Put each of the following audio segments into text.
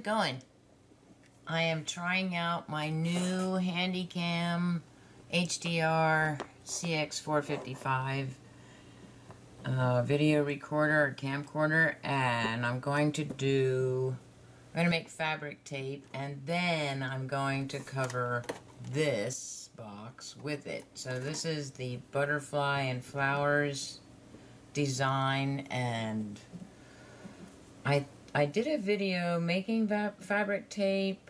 it going? I am trying out my new Handycam HDR CX455 video recorder or camcorder, and I'm going to make fabric tape, and then I'm going to cover this box with it. So this is the butterfly and flowers design, and I did a video making fabric tape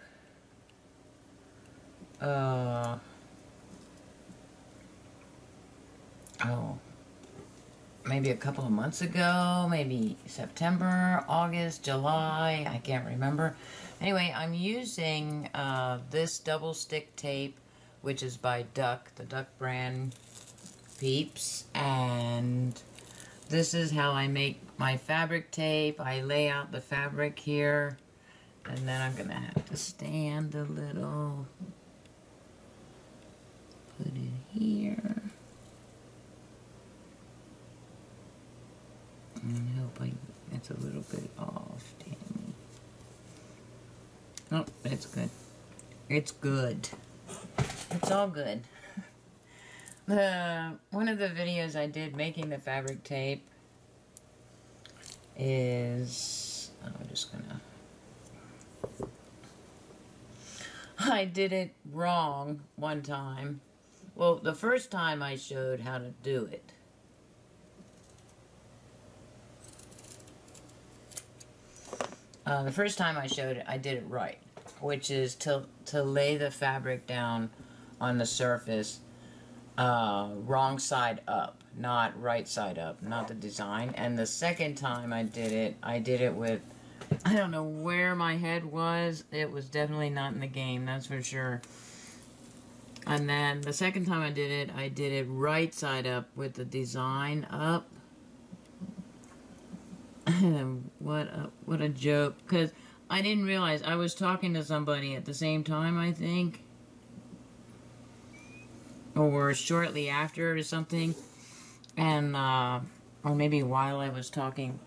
maybe a couple of months ago, maybe September, August, July, I can't remember. Anyway, I'm using this double stick tape, which is by Duck, the Duck brand peeps, and this is how I make my fabric tape. I lay out the fabric here, and then I'm gonna have to stand a little, put it here, and hope it's a little bit off, Tammy. Oh, it's good. It's good. It's all good. One of the videos I did making the fabric tape is, I'm just gonna, I did it wrong one time. Well, the first time I showed how to do it. The first time I showed it, I did it right, which is to lay the fabric down on the surface wrong side up, not right side up, not the design. And the second time I did it with, I don't know where my head was. It was definitely not in the game, that's for sure. And then the second time I did it right side up with the design up. What a joke, because I didn't realize I was talking to somebody at the same time, I think, or shortly after or something, and or maybe while I was talking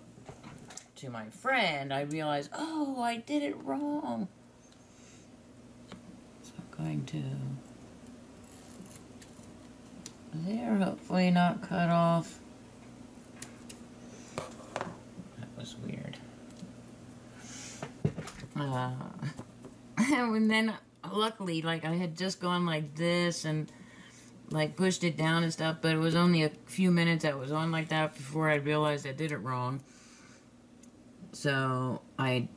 to my friend, I realized, oh, I did it wrong. So I'm going to there, hopefully not cut off. That was weird. And then luckily, like, I had just gone like this and like pushed it down and stuff, but it was only a few minutes that was on like that before I realized I did it wrong. So I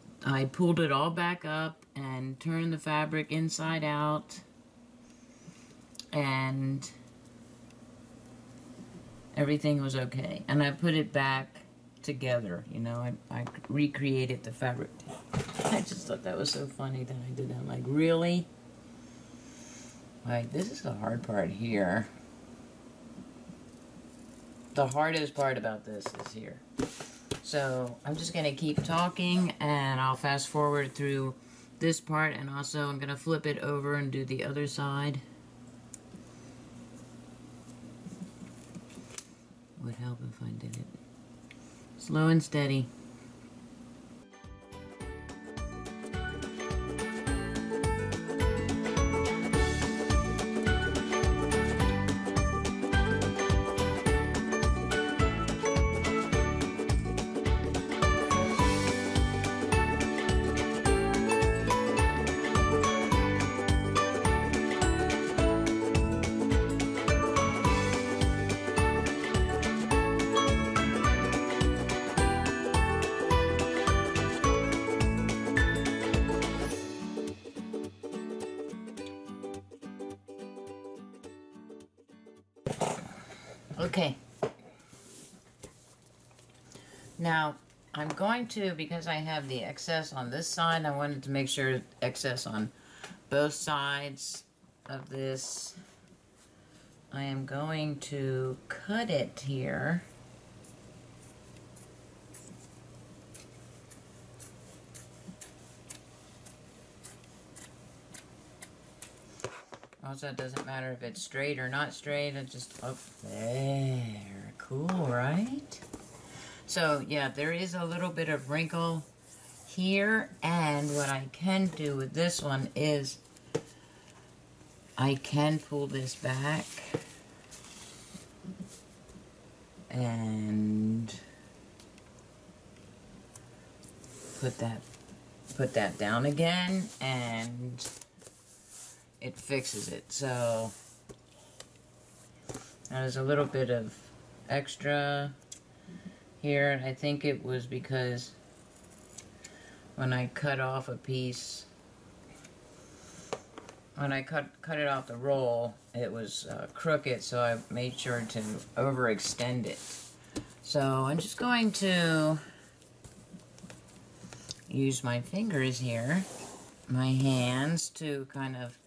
pulled it all back up and turned the fabric inside out, and everything was okay. And I put it back together, you know, I recreated the fabric. I just thought that was so funny that I did that. Like, really? Like, this is the hard part here. The hardest part about this is here. So I'm just gonna keep talking, and I'll fast forward through this part, and also I'm gonna flip it over and do the other side. Would help if I did it slow and steady. Okay, now I'm going to, because I have the excess on this side, I wanted to make sure excess on both sides of this. I am going to cut it here. Also, it doesn't matter if it's straight or not straight. It's just up there. Cool, right? So, yeah, there is a little bit of wrinkle here, and what I can do with this one is I can pull this back and put that down again, and it fixes it. So there's a little bit of extra here, and I think it was because when I cut off a piece, when I cut it off the roll, it was crooked, so I made sure to overextend it. So I'm just going to use my fingers here, my hands, to kind of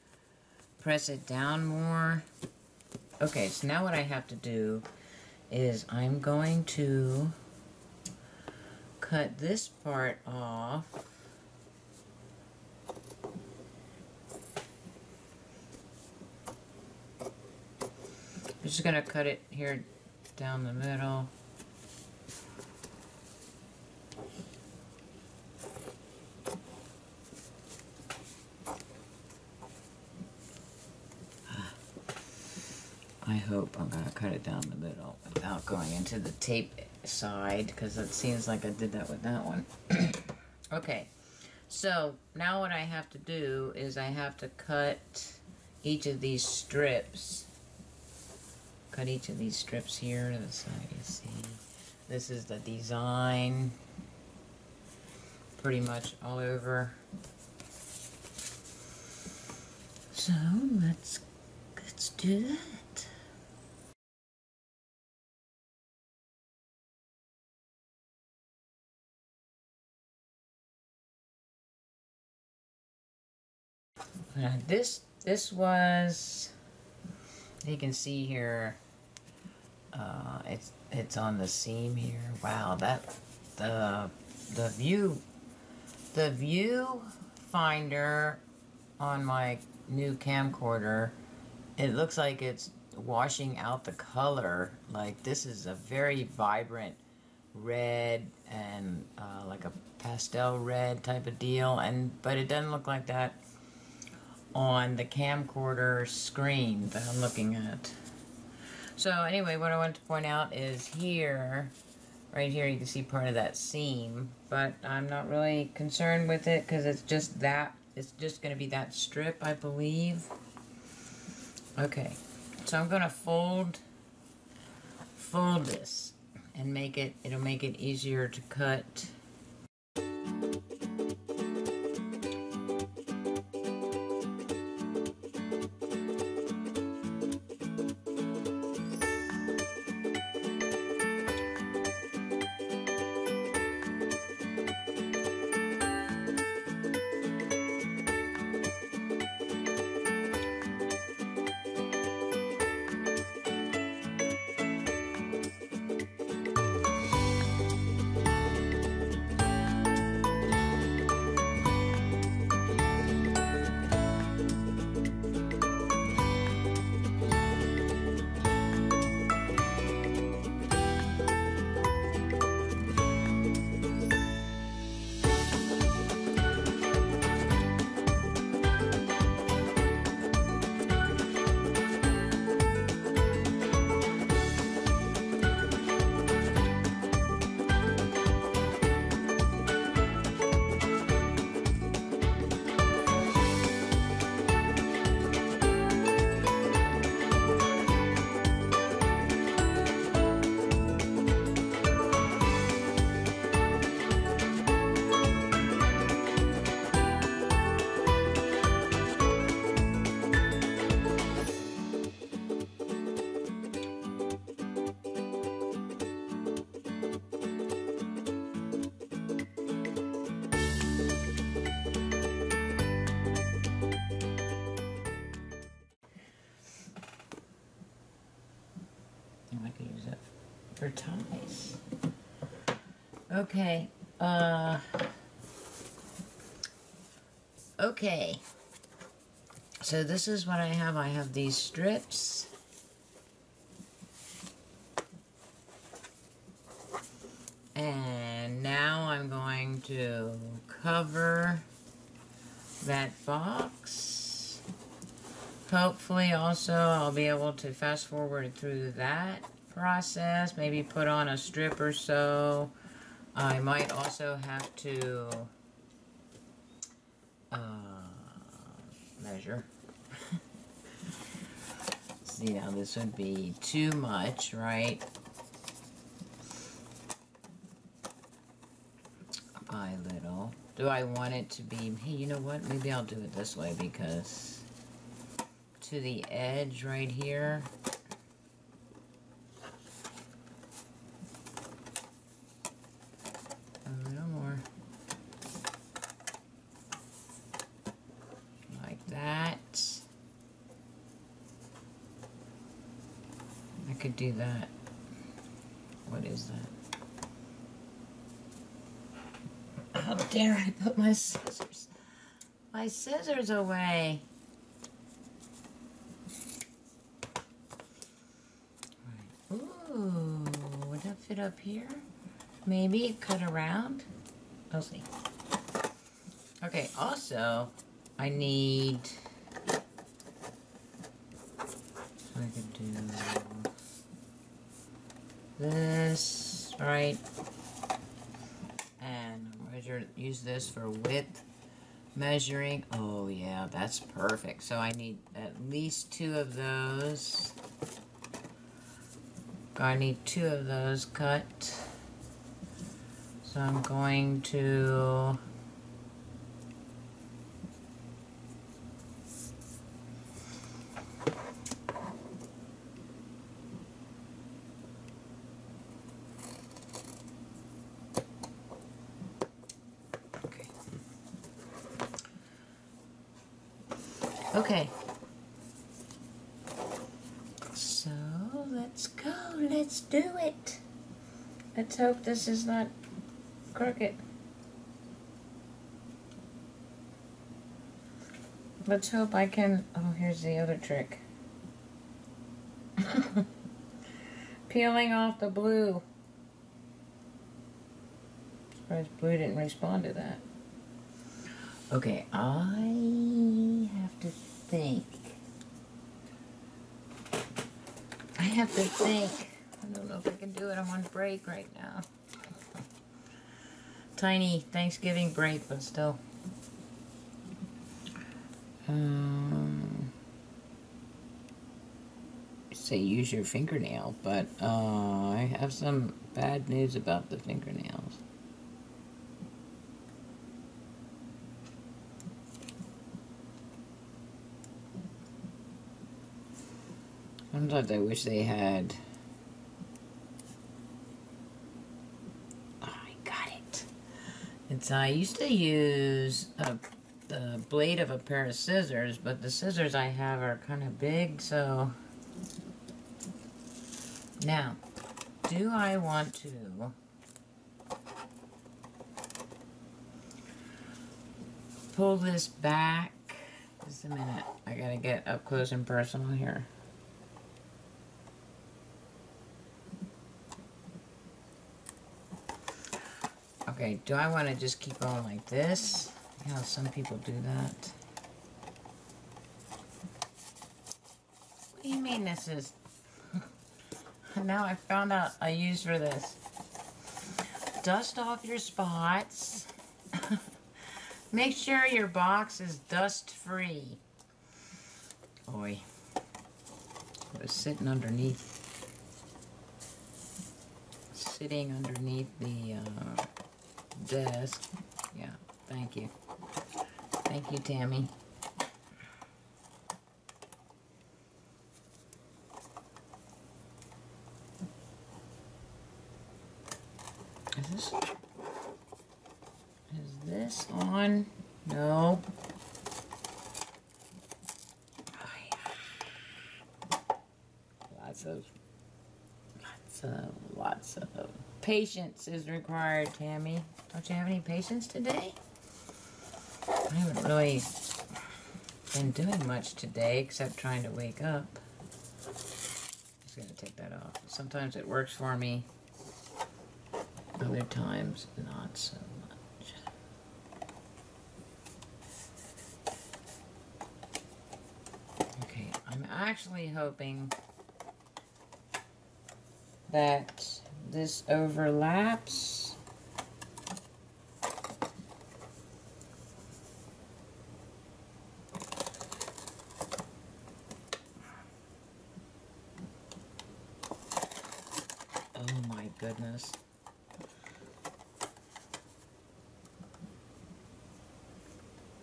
press it down more. Okay, so now what I have to do is I'm going to cut this part off. I'm just going to cut it here down the middle. I hope I'm going to cut it down the middle without going into the tape side, because it seems like I did that with that one. Okay, so now what I have to do is I have to cut each of these strips. Cut each of these strips here to the side, you see. This is the design, pretty much all over. So let's do that. This was, you can see here, it's on the seam here. Wow, that the view finder on my new camcorder, it looks like it's washing out the color. Like, this is a very vibrant red and like a pastel red type of deal, but it doesn't look like that on the camcorder screen that I'm looking at. So anyway, what I want to point out is here, right here, you can see part of that seam, but I'm not really concerned with it because it's just that, it's just going to be that strip, I believe. Okay, so I'm going to fold this and it'll make it easier to cut. I can use it for ties. Okay, okay. So this is what I have. I have these strips. And now I'm going to cover that box. Hopefully also I'll be able to fast forward through that process, maybe put on a strip or so. I might also have to measure. See, now this would be too much, right? By little. Do I want it to be, hey, you know what? Maybe I'll do it this way because to the edge right here. A little more. Like that. I could do that. What is that? How dare I put my scissors away. Ooh, would that fit up here? Maybe cut around. I'll see. Okay, also, I need, I could do this, right? And use this for width measuring. Oh yeah, that's perfect. So I need at least 2 of those. I need 2 of those cut. So I'm going to okay. So let's go. Let's do it. Let's hope this is not crooked. Let's hope I can. Oh, here's the other trick. Peeling off the blue. Surprised blue didn't respond to that. Okay, I have to think. I have to think. I don't know if I can do it. I'm on break right now. Tiny Thanksgiving break, but still. Say use your fingernail, but I have some bad news about the fingernails. Sometimes I wish they had. Oh, I got it. It's I used to use the blade of a pair of scissors, but the scissors I have are kind of big, so. Now, do I want to pull this back? Just a minute. I gotta get up close and personal here. Okay, do I want to just keep going like this? You know, some people do that. What do you mean this is... Now I found out I use for this. Dust off your spots. Make sure your box is dust free. Oi. It was sitting underneath the desk. Yeah, thank you. Thank you, Tammy. Is this on? No. Lots of patience is required, Tammy. Don't you have any patience today? I haven't really been doing much today except trying to wake up. Just gonna take that off. Sometimes it works for me. Other times, not so much. Okay, I'm actually hoping that this overlaps. Oh my goodness.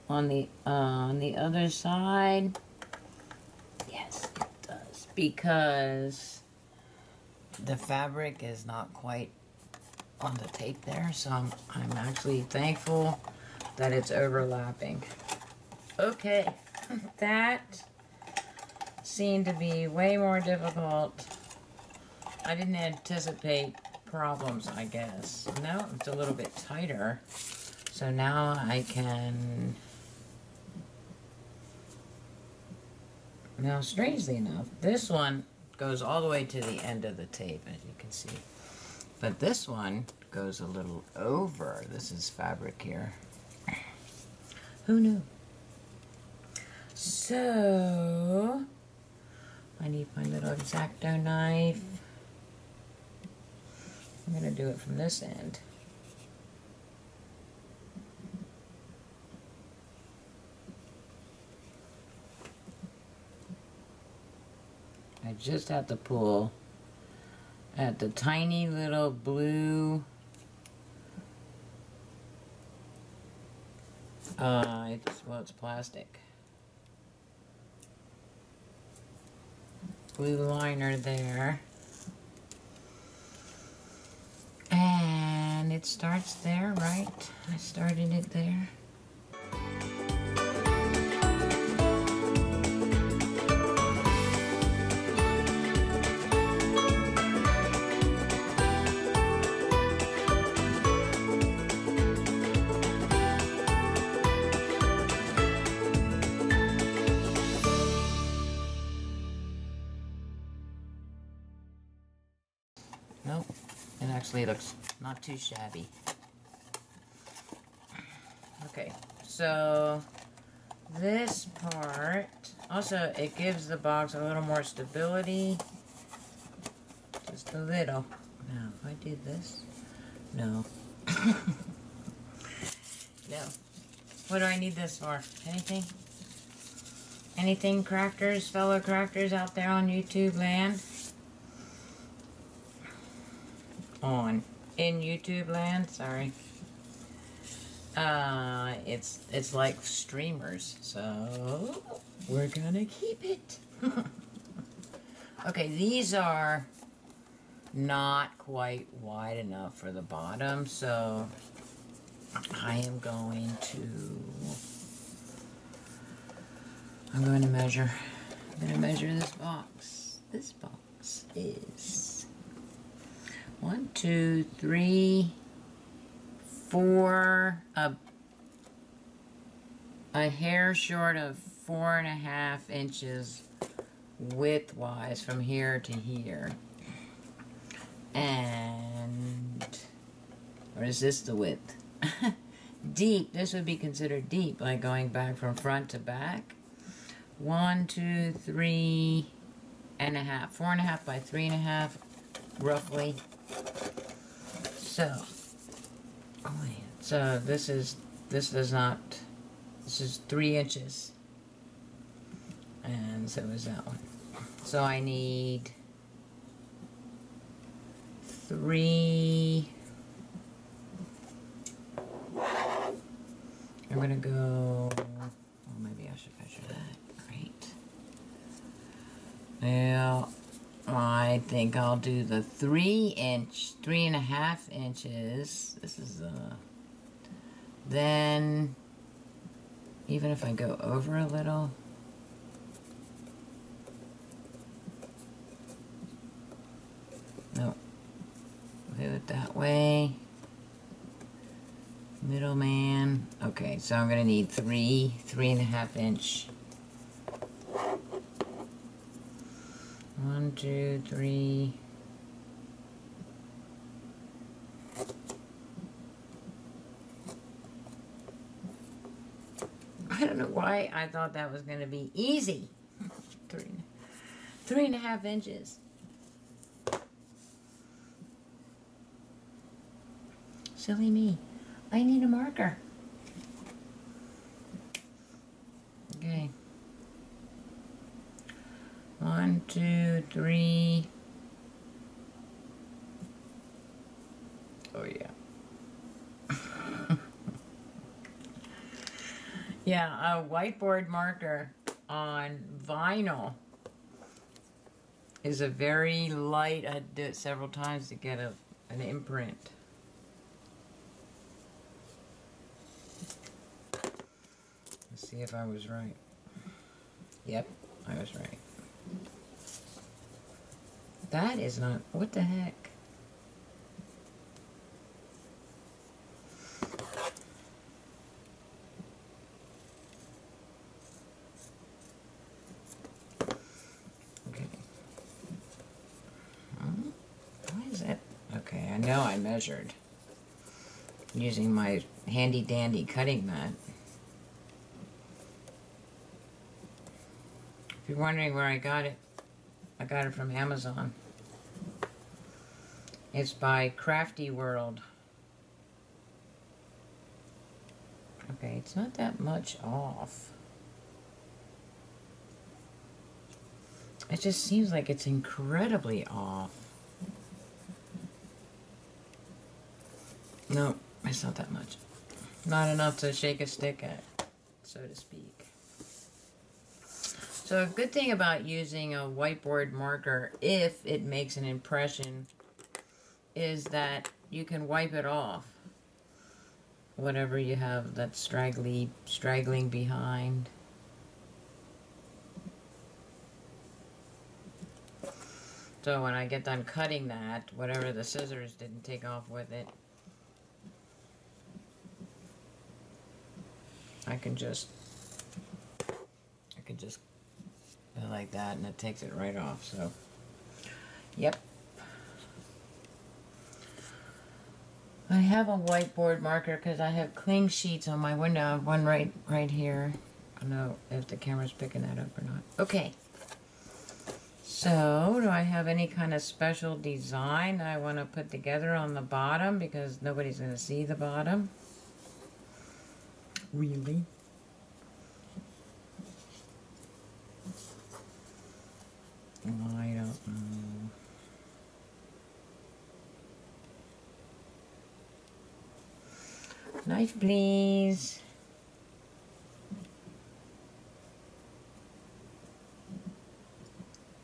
On the other side, yes, it does, because the fabric is not quite on the tape there, so I'm actually thankful that it's overlapping. Okay, that seemed to be way more difficult. I didn't anticipate problems, I guess. Now it's a little bit tighter, so now I can... Now, strangely enough, this one goes all the way to the end of the tape, as you can see. But this one goes a little over. This is fabric here. Who knew? So, I need my little X-Acto knife. I'm going to do it from this end. I just have to pull at the tiny little blue it's plastic. Blue liner there. And it starts there, right? I started it there. Nope, it actually looks not too shabby. Okay, so this part, also it gives the box a little more stability. Just a little. Now, if I do this, no. No. What do I need this for? Anything? Anything, crafters, fellow crafters out there on YouTube land? In YouTube land, sorry. It's like streamers, so we're gonna keep it. Okay, these are not quite wide enough for the bottom, so I am going to measure. I'm gonna measure this box. This box is 1, 2, 3, 4, a hair short of 4.5 inches width-wise from here to here. And, or is this the width? Deep, this would be considered deep, like going back from front to back. 1, 2, 3 and a half, 4.5 by 3.5, roughly. So this is 3 inches, and so is that one. So I need 3. I'm gonna go. Oh, maybe I should measure that. Great. Now, I think I'll do the 3.5 inches. This is then, even if I go over a little, no, do it that way. Middleman. Okay, so I'm gonna need 3.5 inch. 1, 2, 3. right? I thought that was going to be easy. 3.5 inches. Silly me. I need a marker. Okay. 1, 2, 3. Oh, yeah. Yeah, a whiteboard marker on vinyl is a very light. I had to do it several times to get an imprint. Let's see if I was right. Yep, I was right. That is not... What the heck? Okay. Why is that? Okay, I know I measured using my handy dandy cutting mat. If you're wondering where I got it from Amazon. It's by Crafty World. Okay, it's not that much off. It just seems like it's incredibly off. No, it's not that much. Not enough to shake a stick at, so to speak. So a good thing about using a whiteboard marker, if it makes an impression, is that you can wipe it off. Whatever you have that's straggling behind. So when I get done cutting that, whatever the scissors didn't take off with it, I can just go like that and it takes it right off. So, yep. I have a whiteboard marker because I have cling sheets on my window. I have one right here. I don't know if the camera's picking that up or not. Okay. So, do I have any kind of special design I want to put together on the bottom because nobody's going to see the bottom? Really? I don't know. Knife, please.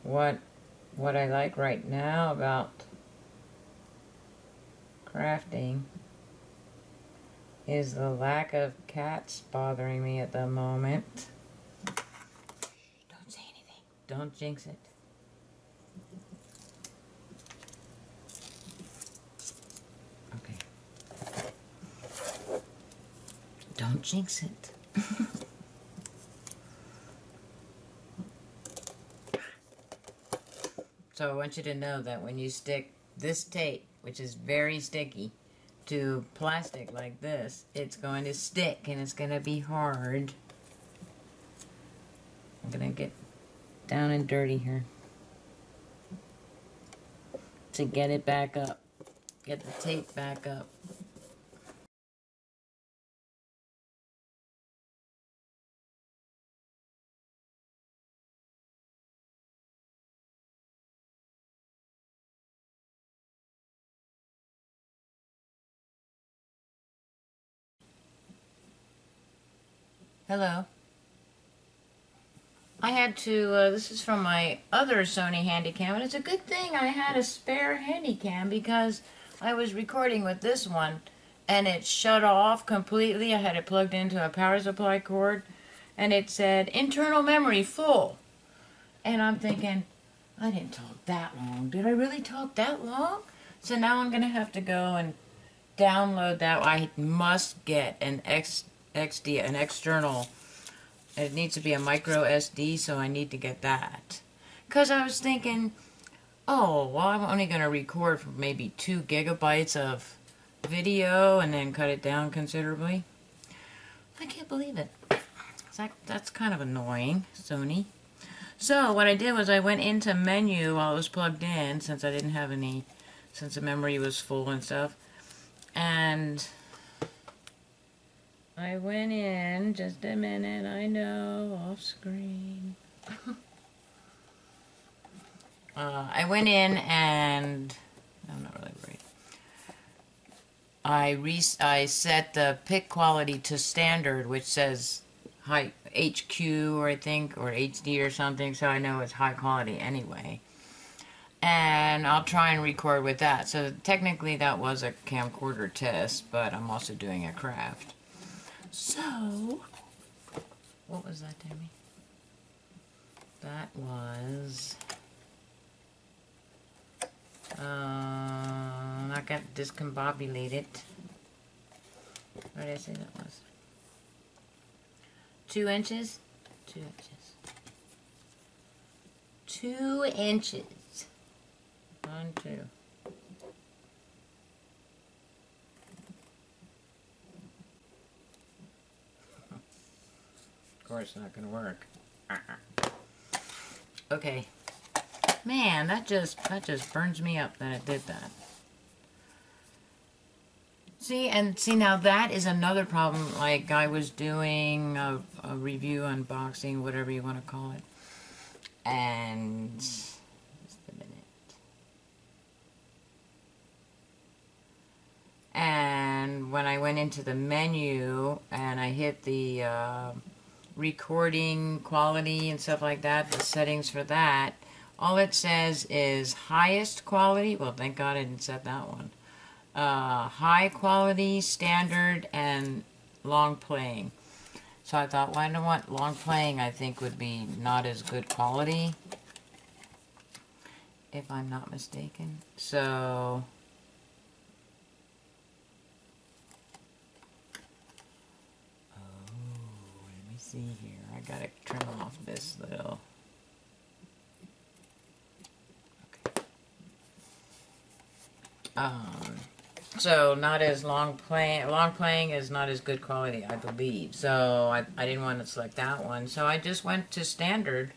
What I like right now about crafting is the lack of cats bothering me at the moment. Don't say anything. Don't jinx it. Okay. Don't jinx it. So I want you to know that when you stick this tape, which is very sticky, to plastic like this, it's going to stick and it's going to be hard. I'm going to get down and dirty here to get it back up. Get the tape back up. Hello. I had to, this is from my other Sony Handycam, and it's a good thing I had a spare Handycam because I was recording with this one and it shut off completely. I had it plugged into a power supply cord and it said internal memory full. And I'm thinking, I didn't talk that long. Did I really talk that long? So now I'm going to have to go and download that. I must get an an external. It needs to be a micro SD, so I need to get that. Because I was thinking, oh, well, I'm only going to record for maybe 2 gigabytes of video and then cut it down considerably. I can't believe it. That's kind of annoying, Sony. So what I did was I went into menu while it was plugged in, since I didn't have any, since the memory was full and stuff. And I went in, just a minute, I know, off screen. I went in and, I'm not really worried. I set the pick quality to standard, which says high HQ or I think, or HD or something, so I know it's high quality anyway. And I'll try and record with that. So technically that was a camcorder test, but I'm also doing a craft. So, what was that, Tammy? That was, I got discombobulated. What did I say that was? 2 inches? 2 inches. 2 inches. 1, 2. Of course, not gonna work. Okay. Man, that just burns me up that it did that. See now that is another problem. Like I was doing a review, unboxing, whatever you want to call it, and just a minute. And when I went into the menu and I hit the recording quality and stuff like that, the settings for that, all it says is highest quality. Well, thank God I didn't set that one. High quality, standard, and long playing. So I thought, why don't want long playing? I think would be not as good quality, if I'm not mistaken. So let me see here. I gotta trim off this little. So not as long playing is not as good quality, I believe. So I didn't want to select that one. So I just went to standard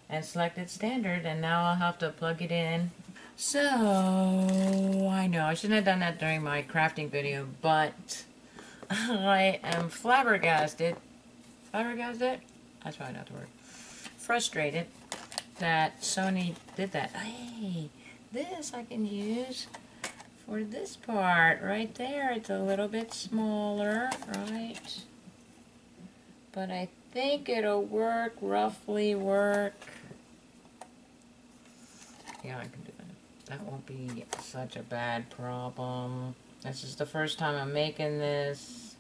and selected standard, and now I'll have to plug it in. So I know I shouldn't have done that during my crafting video, but I am flabbergasted. Flabbergasted? That's probably not the word. Frustrated that Sony did that. Hey, this I can use for this part right there. It's a little bit smaller, right? But I think it'll work, roughly work. Yeah, I can do that. That won't be such a bad problem. This is the first time I'm making this.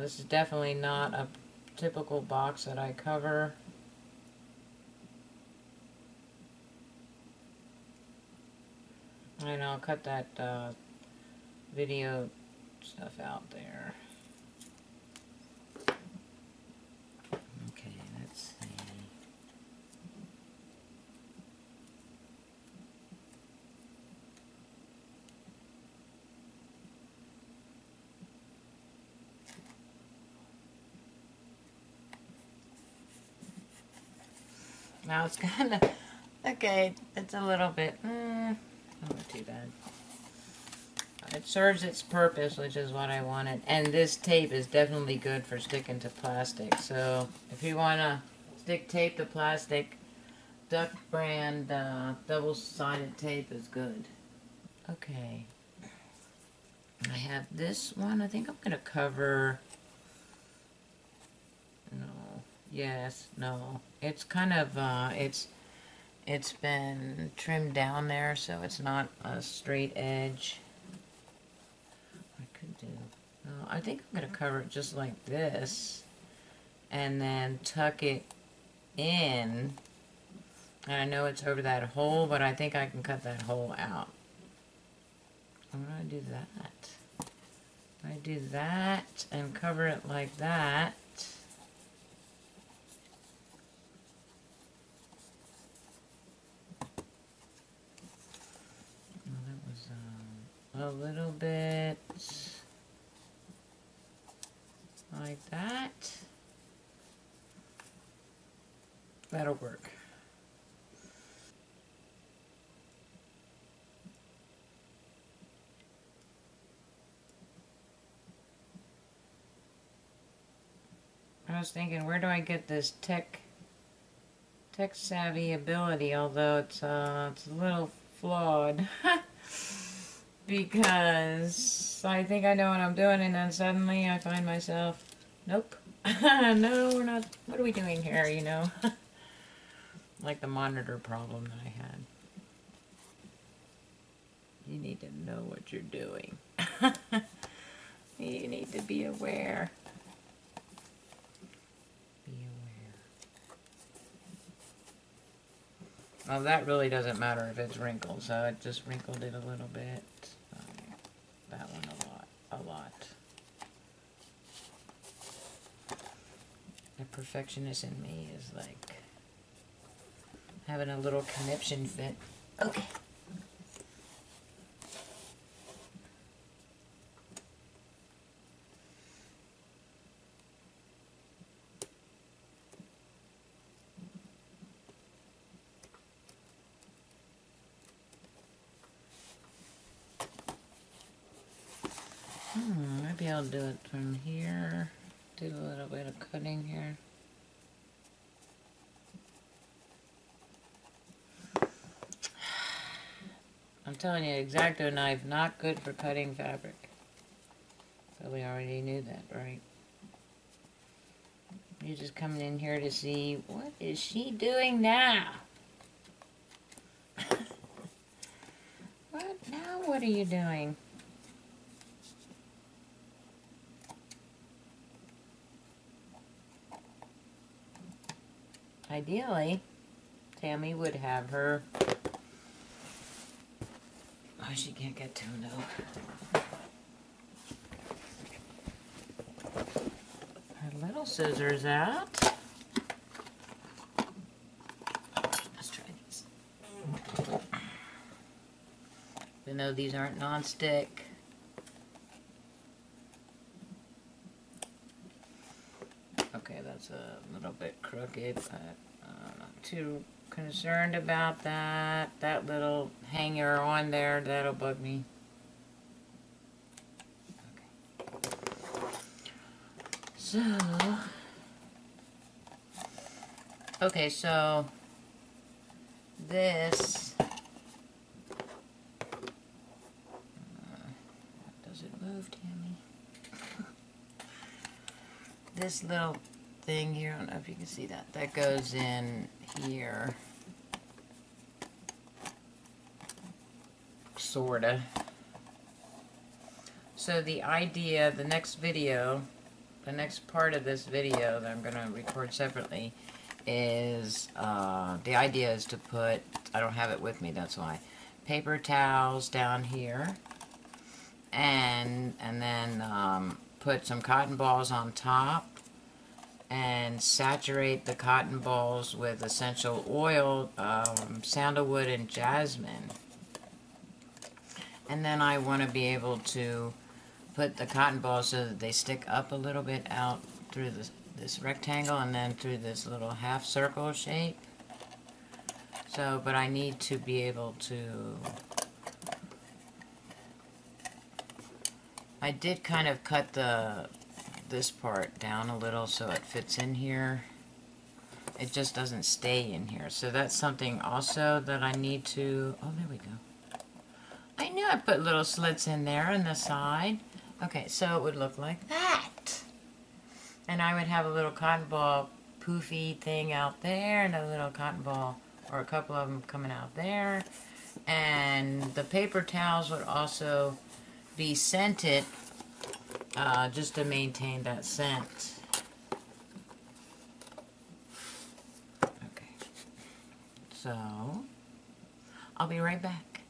This is definitely not a typical box that I cover. And I'll cut that video stuff out there. Okay, let's see. Now it's kind of, okay, it's a little bit, not too bad. It serves its purpose, which is what I wanted. And this tape is definitely good for sticking to plastic. So if you want to stick tape to plastic, Duck brand double-sided tape is good. Okay. I have this one. I think I'm going to cover... No. Yes. No. It's kind of, it's been trimmed down there, so it's not a straight edge. I could do... No, I think I'm going to cover it just like this. And then tuck it in. And I know it's over that hole, but I think I can cut that hole out. I'm going to do that. I do that and cover it like that. Well, that was a little bit like that. That'll work. I was thinking, where do I get this tech savvy ability? Although it's a little flawed. Because I think I know what I'm doing, and then suddenly I find myself, nope. No, we're not. What are we doing here, you know? Like the monitor problem that I had. You need to know what you're doing. You need to be aware. Be aware. Well, that really doesn't matter if it's wrinkled, so I just wrinkled it a little bit. That one a lot. The perfectionist in me is like having a little conniption fit. Okay. Maybe I'll do it from here. Do a little bit of cutting here. I'm telling you, X-Acto knife, not good for cutting fabric. But we already knew that, right? You're just coming in here to see, what is she doing now? What now? What are you doing? Ideally, Tammy would have her... Oh, she can't get to him, though. Her little scissors out. Let's try these. Even though these aren't non-stick. Okay, that's a little bit crooked, but I'm not too concerned about that. That little hanger on there, that'll bug me. Okay, so this, does it move, Tammy? This little thing here, I don't know if you can see that, that goes in here. Sorta. So the idea, the next video, the next part of this video that I'm going to record separately is, the idea is to put, I don't have it with me, that's why, paper towels down here, and then put some cotton balls on top, and saturate the cotton balls with essential oil, sandalwood and jasmine. And then I want to be able to put the cotton balls so that they stick up a little bit out through this rectangle and then through this little half circle shape. So, but I need to be able to... I did kind of cut this part down a little so it fits in here. It just doesn't stay in here. So that's something also that I need to... Oh, there we go. I knew I put little slits in there on the side. Okay, so it would look like that. And I would have a little cotton ball poofy thing out there, and a little cotton ball, or a couple of them coming out there. And the paper towels would also be scented, just to maintain that scent. Okay, so I'll be right back.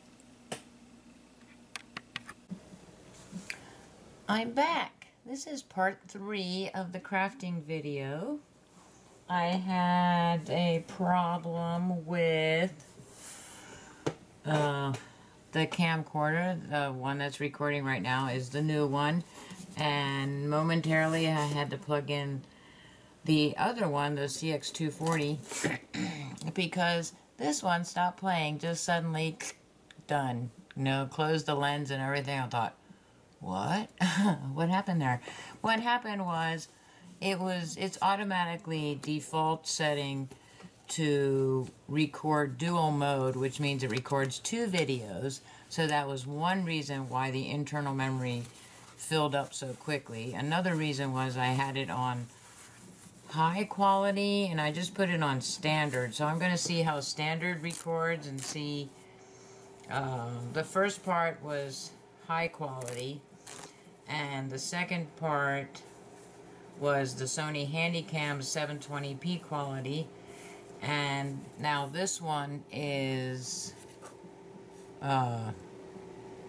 I'm back. This is part 3 of the crafting video. I had a problem with the camcorder. The one that's recording right now is the new one. And momentarily I had to plug in the other one, the CX240, because this one stopped playing, just suddenly done. You know, closed the lens and everything. I thought, what? What happened there? What happened was, it's automatically default setting to record dual mode, which means it records 2 videos. So that was one reason why the internal memory filled up so quickly. Another reason was I had it on high quality and I just put it on standard. So I'm going to see how standard records and see. The first part was high quality, and the second part was the Sony Handycam 720p quality, and now this one is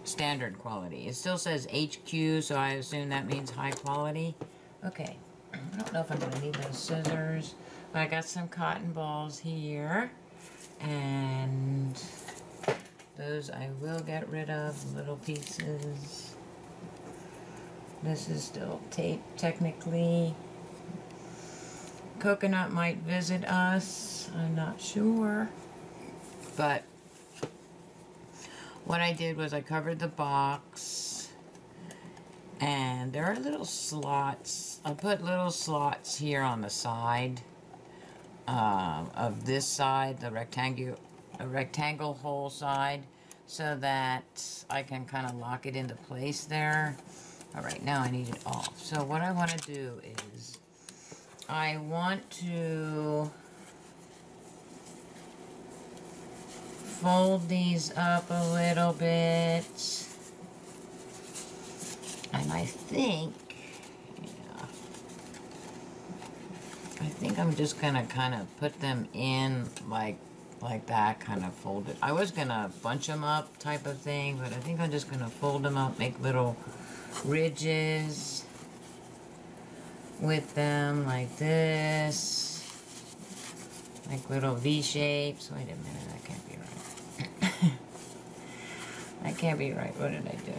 standard quality. It still says HQ, so I assume that means high quality. Okay, I don't know if I'm going to need those scissors, but I got some cotton balls here, and those I will get rid of, little pieces. This is still tape, technically. Coconut might visit us, I'm not sure. But what I did was I covered the box, and there are little slots. I put little slots here on the side of this side, the rectangle hole side, so that I can kind of lock it into place there. Alright, now I need it off. So what I want to do is I want to fold these up a little bit, and I think I'm just gonna kind of put them in like that, kind of folded. I was gonna bunch them up type of thing, but I think I'm just gonna fold them up, make little ridges with them like this, like little V shapes. Wait a minute, that can't be right. That can't be right. What did I do?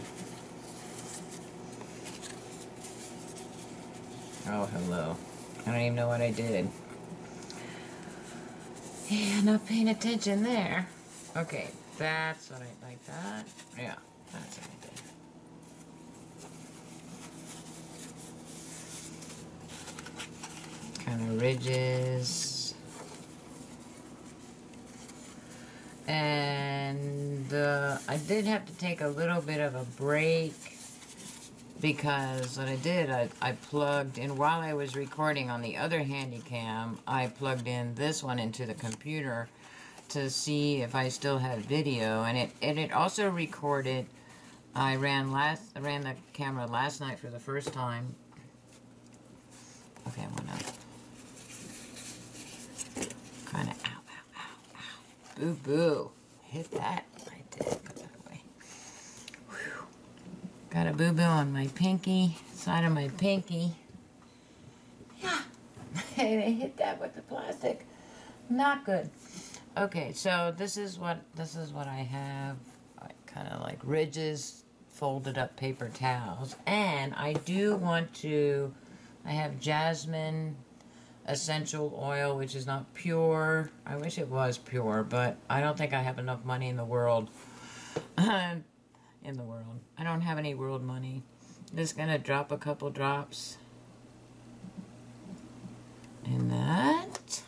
Oh, hello. I don't even know what I did. Yeah, not paying attention there. Okay, that's what I like that. Yeah, that's what I did. Kind of ridges. And I did have to take a little bit of a break, because what I did, I plugged in, while I was recording on the other Handycam, I plugged in this one into the computer to see if I still had video, and it also recorded. I ran the camera last night for the first time. Okay, I'm gonna kind of ow. Boo boo. Hit that. I did. Put that away. Whew. Got a boo-boo on my pinky, side of my pinky. Yeah, I hit that with the plastic. Not good. Okay, so this is what I have. Kind of like ridges, folded up paper towels, and I do want to. I have jasmine essential oil, which is not pure. I wish it was pure, but I don't think I have enough money in the world. I don't have any world money. Just gonna drop a couple drops in that.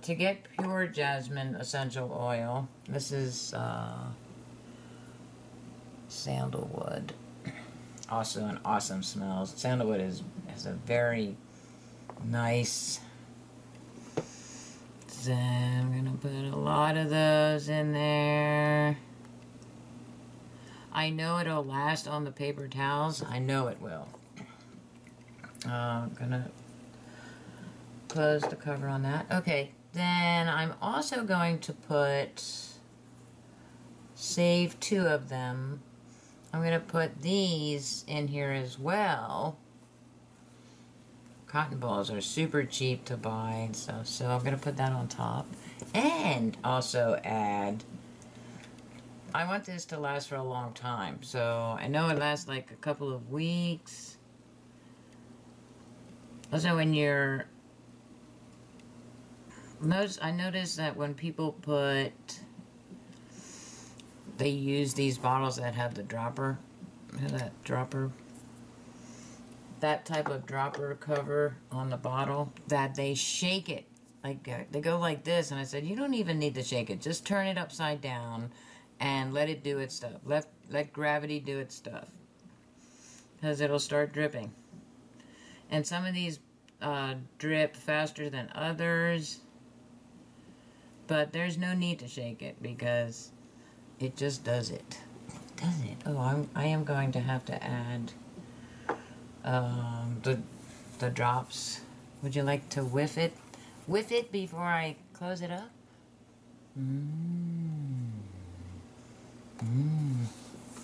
To get pure jasmine essential oil, this is sandalwood. Also an awesome smell. Sandalwood has a very nice. So I'm gonna put a lot of those in there. I know it'll last on the paper towels. I know it will. I'm gonna close the cover on that. Okay, then I'm also going to save 2 of them. I'm going to put these in here as well. Cotton balls are super cheap to buy and stuff, so I'm going to put that on top. And also add I want this to last for a long time. So I know it lasts like a couple of weeks. Also, when you're... I noticed that when people put... They use these bottles that have the dropper. That dropper... That type of dropper cover on the bottle, that they shake it. Like, they go like this, and I said, you don't even need to shake it. Just turn it upside down and let it do its stuff. Let gravity do its stuff. Because it'll start dripping. And some of these drip faster than others. But there's no need to shake it because it just does it. Does it? Oh, I am going to have to add the drops. Would you like to whiff it? Whiff it before I close it up?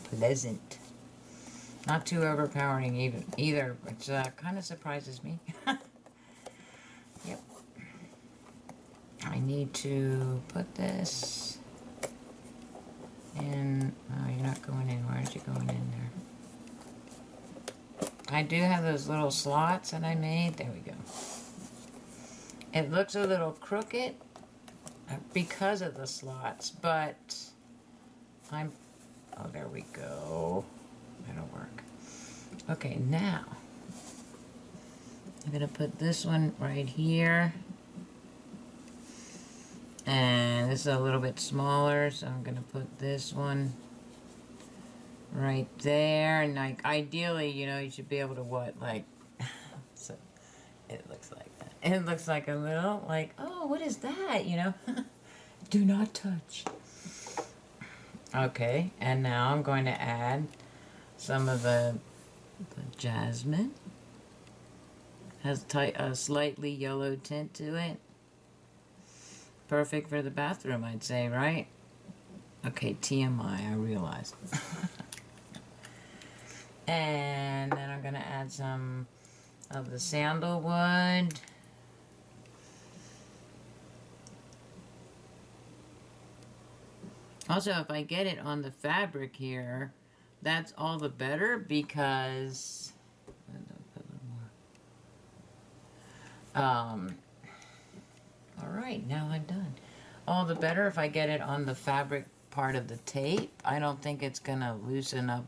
Pleasant. Not too overpowering either, which kind of surprises me. Yep. I need to put this in. Oh, you're not going in. Why aren't you going in there? I do have those little slots that I made. There we go. It looks a little crooked because of the slots, but oh, there we go. That'll work. Okay, now I'm gonna put this one right here. And this is a little bit smaller, so I'm gonna put this one right there. And like ideally, you know, you should be able to so it looks like that. It looks like a little like, oh, what is that? You know? Do not touch. Okay, and now I'm going to add some of the jasmine. Has a slightly yellow tint to it. Perfect for the bathroom, I'd say, right? Okay, TMI, I realize. And then I'm going to add some of the sandalwood. Also, if I get it on the fabric here, that's all the better because... Alright, now I'm done. All the better if I get it on the fabric part of the tape. I don't think it's going to loosen up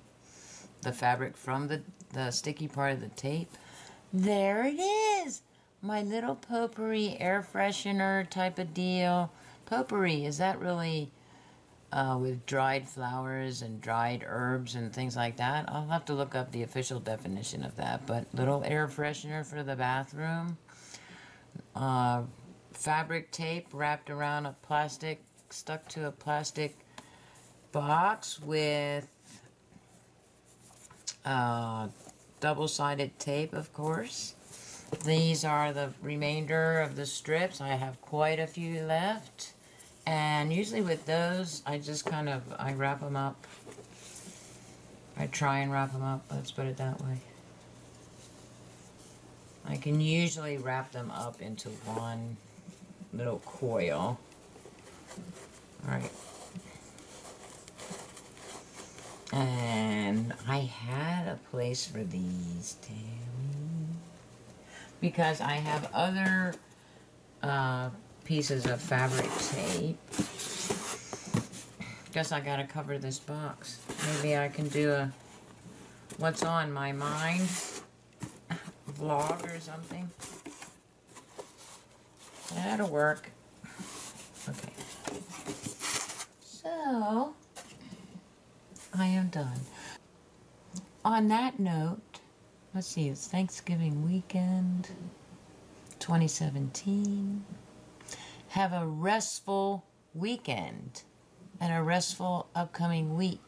the fabric from the sticky part of the tape. There it is! My little potpourri air freshener type of deal. Potpourri, is that really with dried flowers and dried herbs and things like that? I'll have to look up the official definition of that. But little air freshener for the bathroom. Fabric tape wrapped around a plastic, stuck to a plastic box with double-sided tape, of course. These are the remainder of the strips. I have quite a few left. And usually with those, I just I wrap them up. I try and wrap them up, let's put it that way. I can usually wrap them up into one little coil. Alright. And I had a place for these too. Because I have other pieces of fabric tape. Guess I gotta cover this box. Maybe I can do a what's on my mind vlog or something. That'll work. Okay. So, I am done. On that note, let's see, it's Thanksgiving weekend, 2017. Have a restful weekend and a restful upcoming week.